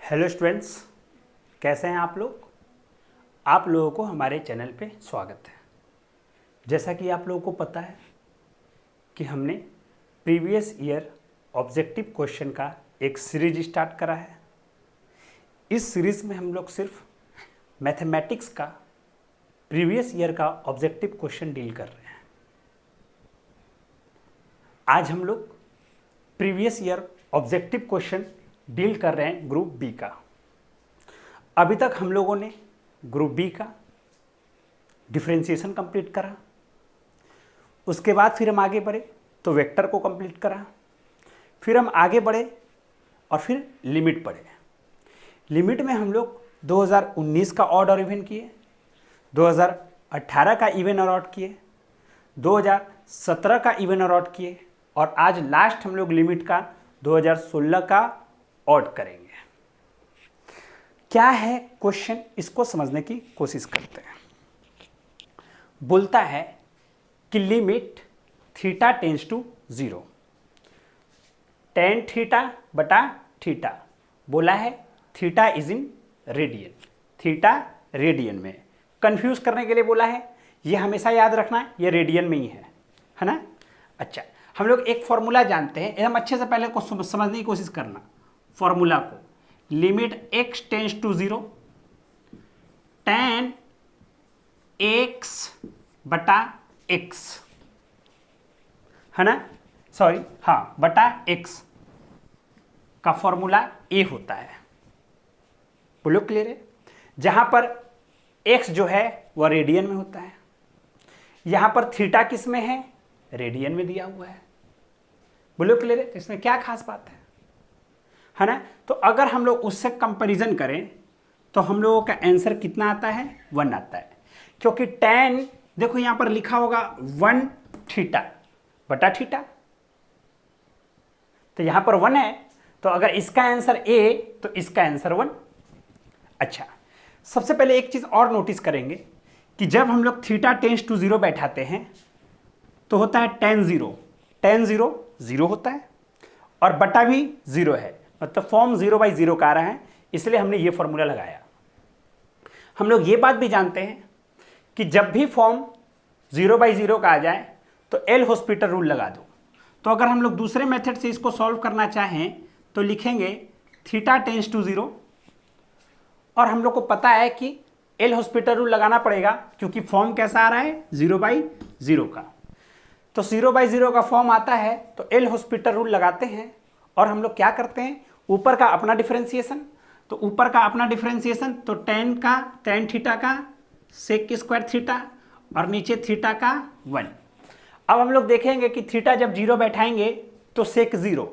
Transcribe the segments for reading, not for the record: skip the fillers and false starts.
Hello students, कैसे हैं आप लोग। आप लोगों को हमारे चैनल पे स्वागत है। जैसा कि आप लोगों को पता है कि हमने प्रीवियस ईयर ऑब्जेक्टिव क्वेश्चन का एक सीरीज स्टार्ट करा है। इस सीरीज़ में हम लोग सिर्फ मैथमेटिक्स का प्रीवियस ईयर का ऑब्जेक्टिव क्वेश्चन डील कर रहे हैं। आज हम लोग previous year objective question deal कर रहे हैं ग्रुप बी का। अभी तक हम लोगों ने ग्रुप बी का डिफरेंशिएशन कंप्लीट करा, उसके बाद फिर हम आगे बढ़े तो वेक्टर को कंप्लीट करा, फिर हम आगे बढ़े और फिर लिमिट पढ़े। लिमिट में हम लोग 2019 का ऑड और इवन किए, 2018 का इवन और ऑड किए, 2017 का इवन और ऑड किए और आज लास्ट हम लोग लिमिट का 2016 का ऑड करेंगे। क्या है क्वेश्चन, इसको समझने की कोशिश करते हैं। बोलता है कि limit theta tends to 0, tan theta बटा थीटा। बोला है theta is in radian, theta radian में। कंफ्यूज करने के लिए बोला है, ये हमेशा याद रखना है ये रेडियन में ही है ना। अच्छा, हम लोग एक फॉर्मूला जानते हैं, एकदम अच्छे से पहले को समझने की कोशिश करना फॉर्मूला को। Limit x tends to 0, tan x बटा x है ना, सॉरी हाँ बटा x का फॉर्मूला a होता है। बोलो क्लियर है। जहां पर x जो है वह रेडियन में होता है, यहां पर थीटा किस में है, रेडियन में दिया हुआ है। बोलो क्लियर है। तो इसमें क्या खास बात है ना। तो अगर हम लोग उससे कंपैरिजन करें तो हम लोगों का आंसर कितना आता है, 1 आता है। क्योंकि tan देखो यहां पर लिखा होगा 1 थीटा बटा थीटा, तो यहां पर 1 है, तो अगर इसका आंसर a तो इसका आंसर 1। अच्छा, सबसे पहले एक चीज और नोटिस करेंगे कि जब हम लोग थीटा टेंस टू 0 बैठाते हैं तो होता है tan 0, tan 0 0 होता है और बटा भी 0 है, मतलब फॉर्म 0/0 का आ रहा है, इसलिए हमने ये फॉर्मूला लगाया। हम लोग ये बात भी जानते हैं कि जब भी फॉर्म 0/0 का आ जाए तो एल हॉस्पिटल रूल लगा दो। तो अगर हम लोग दूसरे मेथड से इसको सॉल्व करना चाहें तो लिखेंगे थीटा टेंस टू 0 और हम लोग को पता है कि एल हॉस्पिटल रूल लगाना पड़ेगा क्योंकि फॉर्म कैसा आ रहा है, 0/0 का। तो 0/0 का फॉर्म आता है तो एल हॉस्पिटल रूल लगाते हैं और हम लोग क्या करते हैं, ऊपर का अपना डिफरेंशिएशन, तो ऊपर का अपना डिफरेंशिएशन तो tan थीटा का sec स्क्वायर थीटा और नीचे थीटा का 1। अब हम लोग देखेंगे कि थीटा जब 0 बैठाएंगे तो sec 0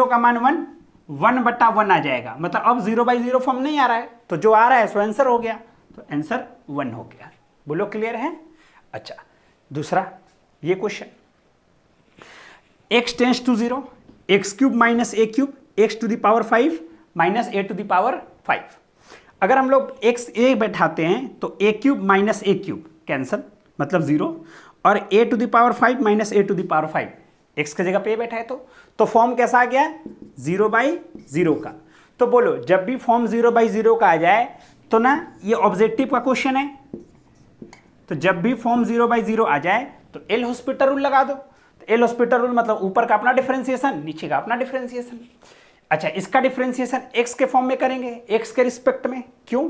का मान 1/1 आ जाएगा, मतलब अब 0/0 फॉर्म नहीं आ रहा है, तो जो आ रहा है सो आंसर हो गया, तो आंसर 1 हो गया। बोलो क्लियर है। अच्छा, दूसरा ये question, x tends to 0, x³ minus a³ x to the power 5 minus a to the power 5। अगर हम लोग a बैठाते हैं तो a³ माइनस a³ कैंसल, मतलब 0, और a to the power 5 minus a to the power 5, x की जगह पे a बैठा है तो फॉर्म कैसा आ गया, 0/0 का। तो बोलो जब भी फॉर्म 0/0 का आ जाए तो ना ये ऑब्जेक्टिव का क्वेश्चन है, तो जब भी फॉर्म 0/0 आ जाए तो एल हॉस्पिटल रूल लगा दो। तो एल हॉस्पिटल रूल मतलब ऊपर का अपना डिफरेंशिएशन, नीचे का अपना डिफरेंशिएशन। अच्छा, इसका डिफरेंशिएशन x के फॉर्म में करेंगे, x के रिस्पेक्ट में। क्यों?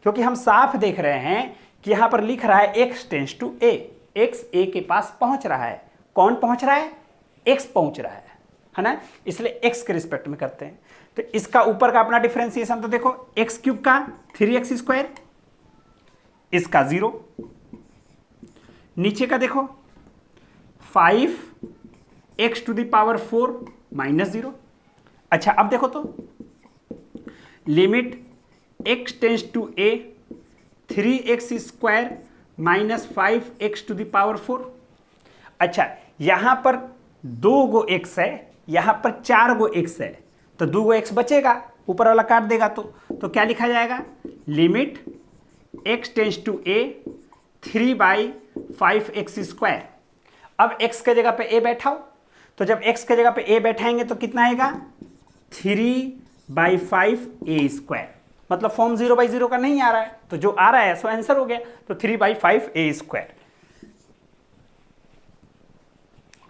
क्योंकि हम साफ देख रहे हैं कि यहां पर लिख रहा है x tends to a, x a के पास पहुंच रहा है। कौन पहुंच रहा है, x पहुंच रहा है ना, इसलिए x के रिस्पेक्ट में करते हैं। तो इसका ऊपर का अपना डिफरेंशिएशन तो देखो x³ का 3x², इसका 0, नीचे का देखो 5x to the power 4 minus 0। अच्छा, अब देखो तो limit x tends to a 3x² minus 5x to the power 4। अच्छा, यहां पर 2 गो x है, यहां पर 4 गो x है, तो 2 गो x बचेगा, ऊपर वाला काट देगा तो क्या लिखा जाएगा, limit x tends to a 3/5x²। अब x के जगह पे a बैठाओ, तो जब x के जगह पे a बैठाएंगे तो कितना आएगा, 3 बाई 5a², मतलब फॉर्म 0/0 का नहीं आ रहा है, तो जो आ रहा है सो आंसर हो गया, तो 3/5a²।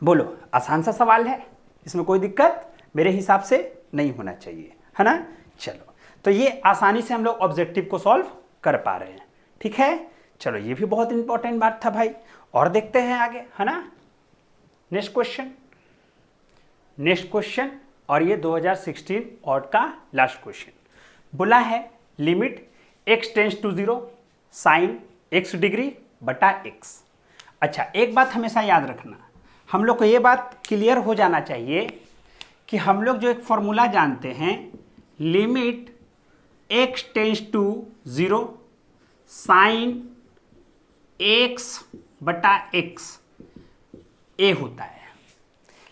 बोलो, आसान सा सवाल है, इसमें कोई दिक्कत मेरे हिसाब से नहीं होना चाहिए, है ना। चलो, तो ये आसानी से हम लोग ऑब्जेक्टिव को सॉल्व कर पा रहे हैं, ठीक है। चलो, ये भी बहुत इंपॉर्टेंट बात था भाई, और देखते हैं आगे, है ना। नेक्स्ट क्वेश्चन, और ये 2016 ऑड का लास्ट क्वेश्चन बोला है, limit x tends to 0 sine x degree बटा x। अच्छा, एक बात हमेशा याद रखना, हम लोग को ये बात क्लियर हो जाना चाहिए कि हम लोग जो एक फॉर्मूला जानते हैं, limit x tends to 0 sine x बटा x ए होता है,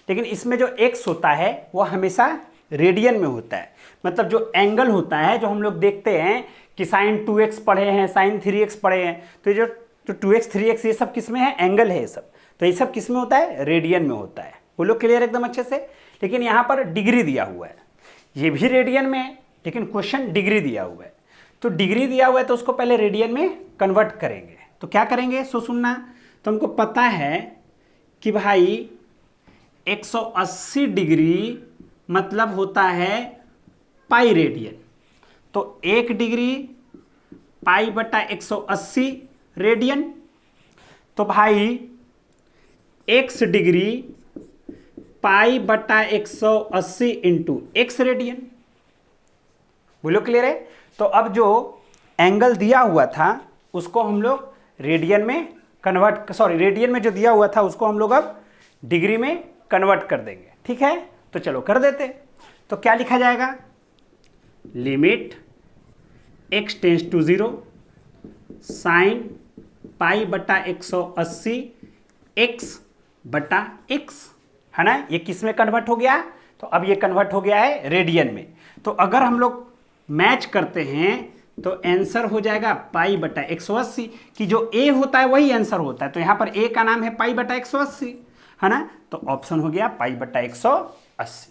लेकिन इसमें जो x होता है वो हमेशा रेडियन में होता है। मतलब जो एंगल होता है, जो हम लोग देखते हैं कि साइन 2x पढ़े हैं, साइन 3x पढ़े हैं, तो ये जो 2x 3x ये सब किस में है, एंगल है ये सब, तो ये सब किस में होता है, रेडियन में होता है। बोलो क्लियर एकदम अच्छे से। लेकिन यहाँ पर डिग्री दिया हुआ है, ये भी रेडियन में है, लेकिन क्वेश्चन डिग्री दिया हुआ है, तो डिग्री दिया हुआ है तो उसको पहले रेडियन में कन्वर्ट करेंगे। तो क्या करेंगे, सो सुनना, तो हमको पता है कि भाई 180 डिग्री मतलब होता है पाई रेडियन, तो 1 डिग्री पाई बटा 180 रेडियन, तो भाई x डिग्री पाई बटा 180 इंटू x रेडियन। बोलो क्लियर है। तो अब जो एंगल दिया हुआ था उसको हम लोग रेडियन में कन्वर्ट, सॉरी रेडियन में जो दिया हुआ था उसको हम लोग अब डिग्री में कन्वर्ट कर देंगे, ठीक है। तो चलो कर देते, तो क्या लिखा जाएगा, limit x tends to 0 sine pi बटा 180 x बटा x, है ना। ये किस में कन्वर्ट हो गया, तो अब ये कन्वर्ट हो गया है रेडियन में। तो अगर हम लोग मैच करते हैं तो आंसर हो जाएगा पाई बटा 180, कि जो a होता है वही आंसर होता है, तो यहाँ पर a का नाम है पाई बटा 180, है ना। तो ऑप्शन हो गया पाई बटा 180।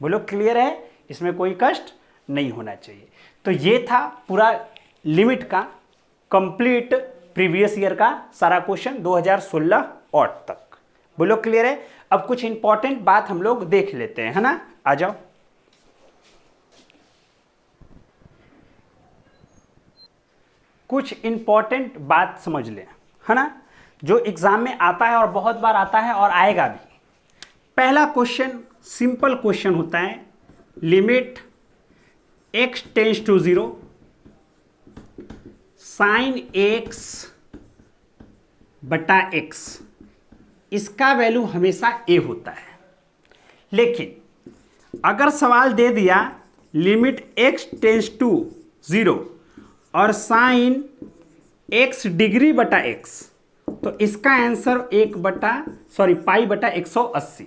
बोलो क्लियर है, इसमें कोई कष्ट नहीं होना चाहिए। तो ये था पूरा लिमिट का कंप्लीट प्रीवियस ईयर का सारा क्वेश्चन 2016 ऑड तक। बोलो क्लियर है। अब कुछ इंपॉर्टेंट बात हम लोग देख लेते हैं, है ना। आ जाओ, कुछ इंपॉर्टेंट बात समझ लें, है ना, जो एग्जाम में आता है और बहुत बार आता है और आएगा भी। पहला क्वेश्चन सिंपल क्वेश्चन होता है, limit x tends to 0 sine x बटा x, इसका वैल्यू हमेशा a होता है। लेकिन अगर सवाल दे दिया लिमिट x टेंस टू 0 और साइन x डिग्री बटा x, तो इसका आंसर पाई बटा 180।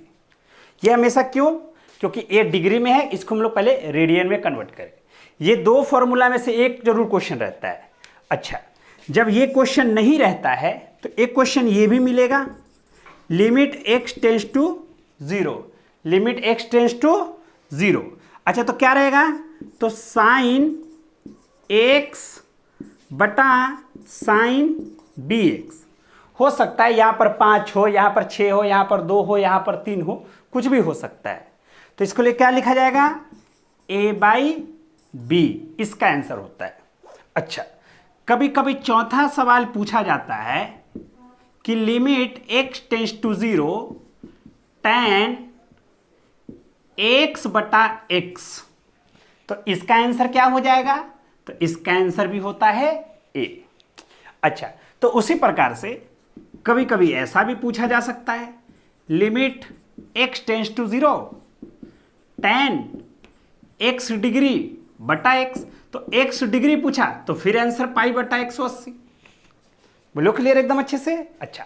ये हमेशा क्यों, क्योंकि ये डिग्री में है, इसको हम लोग पहले रेडियन में कन्वर्ट करें। ये दो फॉर्मूला में से एक जरूर क्वेश्चन रहता है। अच्छा, जब ये क्वेश्चन नहीं रहता है तो एक क्वेश्चन ये भी मिलेगा, limit x tends to 0, limit x tends to 0। अच्छा, तो क्या रहेगा, तो साइन x बटा साइन bx। हो सकता है यहाँ पर 5 हो, यहाँ पर 6 हो, यहाँ पर 2 हो, यहाँ पर 3 हो, कुछ भी हो सकता है। तो इसको लिए क्या लिखा जाएगा, a/b, इसका आंसर होता है। अच्छा, कभी कभी चौथा सवाल पूछा जाता है कि limit x tends to 0 tan x बटा x, तो इसका आंसर क्या हो जाएगा, तो इसका आंसर भी होता है a। अच्छा, तो उसी प्रकार से कभी कभी ऐसा भी पूछा जा सकता है, limit x tends to 0 tan x degree बटा x, तो x डिग्री पूछा तो फिर आंसर पाई बटा 180। बोलो क्लियर एकदम अच्छे से। अच्छा,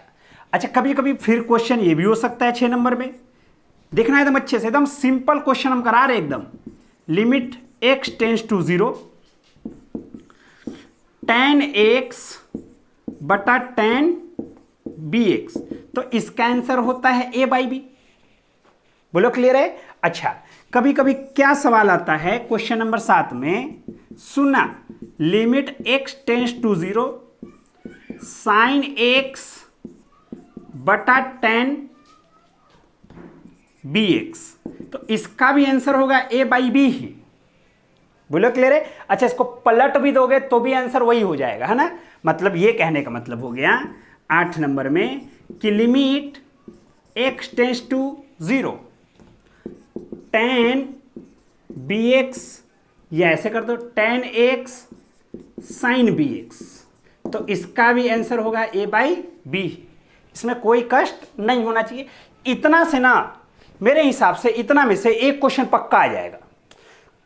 कभी कभी फिर क्वेश्चन ये भी हो सकता है 6 नंबर में, देखना एकदम अच्छे से, एकदम सिंपल क्वेश्चन हम करा रहे एकदम, limit x tends to 0 tan x बटा tan bx, तो इसका आंसर होता है a/b। बोलो क्लियर है। अच्छा, कभी कभी क्या सवाल आता है क्वेश्चन नंबर 7 में, सुना limit x tends to 0 sine x बटा 10 bx, तो इसका भी आंसर होगा a बाई बी ही। बोलो क्लियर है। अच्छा, इसको पलट भी दोगे तो भी आंसर वही हो जाएगा, है ना। मतलब ये कहने का मतलब हो गया 8 नंबर में कि limit x tends to 0 10 bx, या ऐसे कर दो 10x साइन bx, तो इसका भी आंसर होगा a बाई बी। इसमें कोई कष्ट नहीं होना चाहिए। इतना से ना मेरे हिसाब से इतना में से एक क्वेश्चन पक्का आ जाएगा।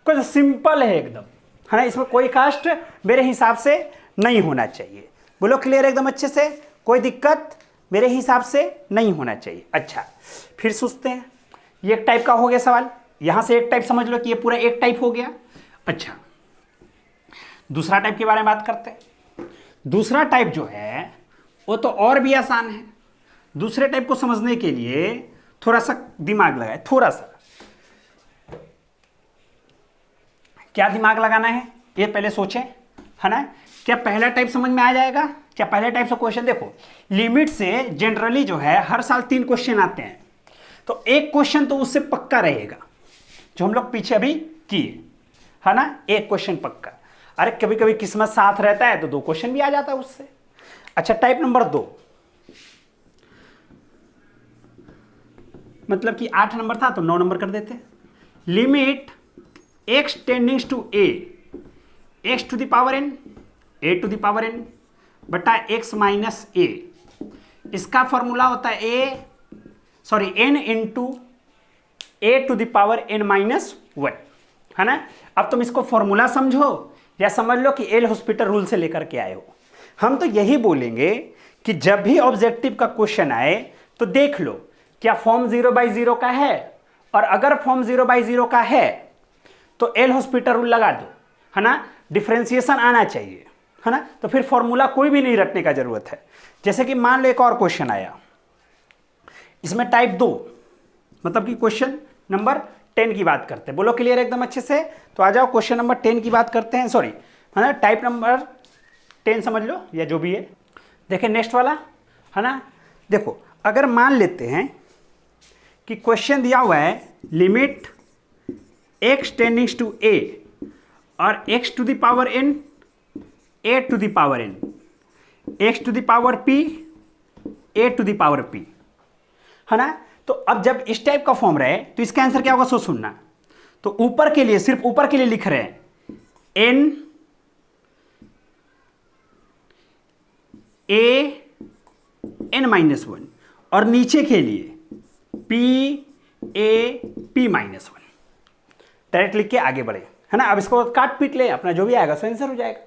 कुछ सिंपल है एकदम, है ना। इसमें कोई कष्ट मेरे हिसाब से नहीं होना चाहिए। बोलो क्लियर एकदम अच्छे से, कोई दिक्कत मेरे हिसाब से नहीं होना चाहिए। अच्छा, फिर सोचते हैं, ये एक टाइप का हो गया सवाल, यहां से एक टाइप समझ लो कि ये पूरा एक टाइप हो गया। अच्छा, दूसरा टाइप के बारे में बात करते हैं। दूसरा टाइप जो है वो तो और भी आसान है। दूसरे टाइप को समझने के लिए थोड़ा सा दिमाग लगाए, थोड़ा सा। क्या दिमाग लगाना है ये पहले सोचें, है ना। क्या पहला टाइप समझ में आ जाएगा? क्या पहले टाइप से क्वेश्चन देखो, लिमिट से जनरली जो है हर साल 3 क्वेश्चन आते हैं, तो एक क्वेश्चन तो उससे पक्का रहेगा जो हम लोग पीछे अभी किए, है ना। एक क्वेश्चन पक्का। अरे कभी कभी किस्मत साथ रहता है तो 2 क्वेश्चन भी आ जाता है उससे। अच्छा, टाइप नंबर 2, मतलब कि 8 नंबर था तो 9 नंबर कर देते। Limit x टेंडिंग्स to a x to the power n a to the power n बटा x माइनस a, इसका फॉर्मूला होता है n into a to the power n minus 1, है ना। अब तुम इसको फॉर्मूला समझो या समझ लो कि एल हॉस्पिटल रूल से लेकर के आए हो। हम तो यही बोलेंगे कि जब भी ऑब्जेक्टिव का क्वेश्चन आए तो देख लो क्या फॉर्म 0/0 का है, और अगर फॉर्म 0/0 का है तो एल हॉस्पिटल रूल लगा दो, है ना। डिफरेंशिएशन आना चाहिए, है ना। तो फिर फॉर्मूला कोई भी नहीं रटने का जरूरत है। जैसे कि मान लो एक और क्वेश्चन आया, इसमें टाइप 2, मतलब कि क्वेश्चन नंबर 10 की बात करते हैं। बोलो क्लियर एकदम अच्छे से। तो आ जाओ क्वेश्चन नंबर 10 की बात करते हैं, सॉरी, है ना, टाइप नंबर 10 समझ लो या जो भी है। देखें नेक्स्ट वाला, है ना। देखो, अगर मान लेते हैं कि क्वेश्चन दिया हुआ है लिमिट x टेंडिंग्स टू a और x to the power n a to the power n x to the power p a to the power p, है ना। तो अब जब इस टाइप का फॉर्म रहे तो इसका आंसर क्या होगा, सो सुनना। तो ऊपर के लिए, सिर्फ ऊपर के लिए लिख रहे हैं n a n माइनस 1, और नीचे के लिए p a p minus 1। Direct लिख के आगे बढ़े, है ना। अब इसको काट पीट ले, अपना जो भी आएगा सो आंसर हो जाएगा,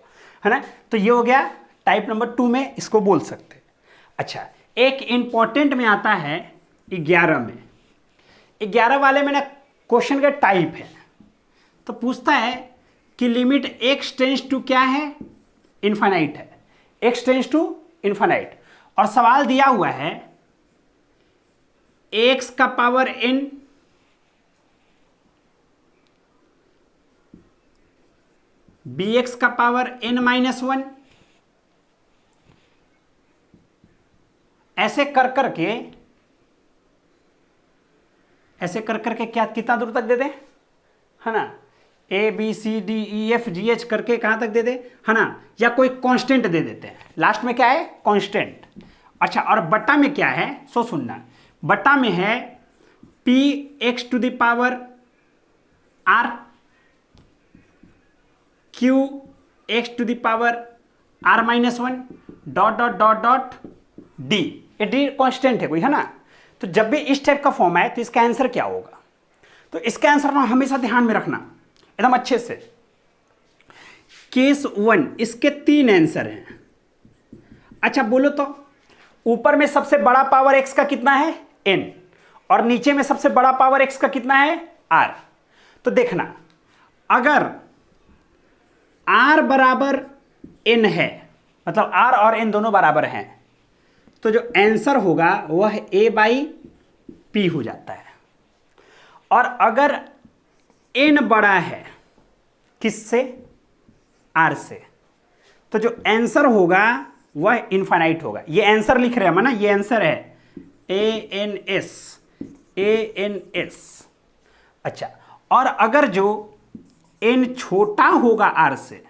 है ना। तो ये हो गया टाइप नंबर 2 में, इसको बोल सकते हैं। अच्छा, एक इंपॉर्टेंट में आता है 11 में। 11 वाले में ना क्वेश्चन का टाइप है, तो पूछता है कि लिमिट x टेंस टू क्या है, इनफाइनाइट है, x टेंस टू इनफाइनाइट, और सवाल दिया हुआ है x का पावर n bx का पावर n माइनस 1, ऐसे कर करके क्या कितना दूर तक दे दे, है ना। A B C D E F G H करके कहां तक दे दे, है ना। या कोई कांस्टेंट दे देते हैं, लास्ट में क्या है, कांस्टेंट। अच्छा, और बटा में क्या है, सो सुनना। बटा में है p x to the power r q x to the power r minus 1 dot dot dot dot d. ये डी कांस्टेंट है कोई, है ना। तो जब भी इस टाइप का फॉर्म आए तो इसका आंसर क्या होगा, तो इसका आंसर ना हमेशा ध्यान में रखना एकदम अच्छे से। केस 1, इसके 3 आंसर हैं। अच्छा बोलो तो ऊपर में सबसे बड़ा पावर x का कितना है, n, और नीचे में सबसे बड़ा पावर x का कितना है, r। तो देखना, अगर r बराबर n है, मतलब r और n दोनों बराबर हैं, तो जो आंसर होगा वह a बाई p हो जाता है। और अगर n बड़ा है किससे, r से, तो जो आंसर होगा वह इनफाइनाइट होगा। ये आंसर लिख रहे हैं ना, ये आंसर है ans, ans। अच्छा, और अगर जो n छोटा होगा r से,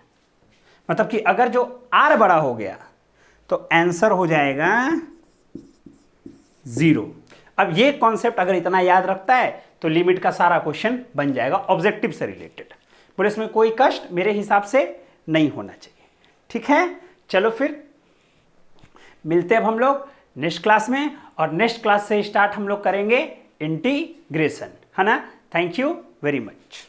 मतलब कि अगर जो r बड़ा हो गया तो आंसर हो जाएगा 0। अब ये कॉन्सेप्ट अगर इतना याद रखता है तो लिमिट का सारा क्वेश्चन बन जाएगा ऑब्जेक्टिव से रिलेटेड। बोले इसमें कोई कष्ट मेरे हिसाब से नहीं होना चाहिए। ठीक है, चलो फिर मिलते हैं अब हम लोग नेक्स्ट क्लास में, और नेक्स्ट क्लास से स्टार्ट हम लोग करेंगे इंटीग्रेशन, है ना। Thank you very much.